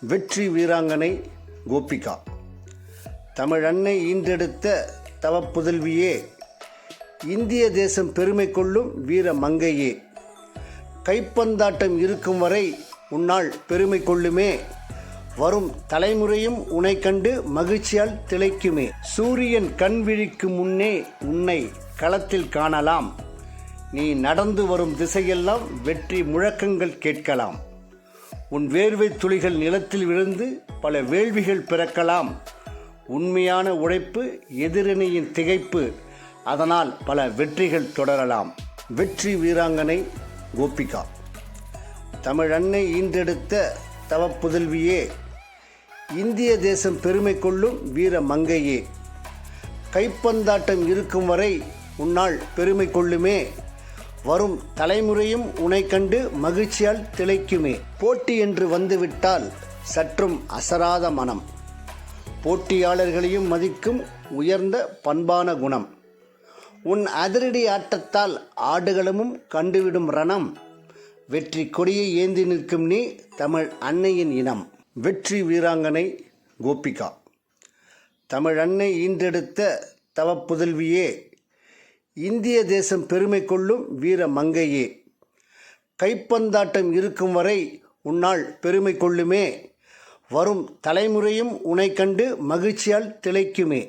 வெற்றி வீராங்கனை கோபிகா. தமிழ் அன்னை ஈன்றெடுத்த தவப்புதல்வியே, இந்திய தேசம் பெருமை கொள்ளும் வீர மங்கையே, கைப்பந்தாட்டம் இருக்கும் வரை உன்னால் பெருமை கொள்ளுமே, வரும் தலைமுறையும் உன்னை கண்டு மகிழ்ச்சியால் திளைக்குமே. சூரியன் கண் விழிக்கும் முன்னே உன்னை களத்தில் காணலாம், நீ நடந்து வரும் திசையெல்லாம் வெற்றி முழக்கங்கள் கேட்கலாம். உன் வேர்வை துளிகள் நிலத்தில் விழுந்து பல வேள்விகள் பிறக்கலாம். உண்மையான உழைப்பு எதிரணியின் திகைப்பு, அதனால் பல வெற்றிகள் தொடரலாம். வெற்றி வீராங்கனை கோபிகா. தமிழ் அன்னை ஈன்றெடுத்த தவப்புதல்வியே, இந்திய தேசம் பெருமை கொள்ளும் வீர மங்கையே, கைப்பந்தாட்டம் இருக்கும் வரை உன்னால் பெருமை கொள்ளுமே, வரும் தலைமுறையும் உன்னை கண்டு மகிழ்ச்சியால் திளைக்குமே. போட்டி என்று வந்துவிட்டால் சற்றும் அசராத மனம், போட்டியாளர்களையும் மதிக்கும் உயர்ந்த பண்பான குணம், உன் அதிரடி ஆட்டத்தால் ஆடுகளமும் கண்டுவிடும் ரணம், வெற்றி கொடியை ஏந்தி நிற்கும் நீ தமிழ் அன்னையின் இனம். வெற்றி வீராங்கனை கோபிகா. தமிழ் அன்னை ஈன்றெடுத்த தவப்புதல்வியே, இந்திய தேசம் பெருமை கொள்ளும் வீர மங்கையே, கைப்பந்தாட்டம் இருக்கும் வரை உன்னால் பெருமை கொள்ளுமே, வரும் தலைமுறையும் உன்னை கண்டு மகிழ்ச்சியால் திளைக்குமே.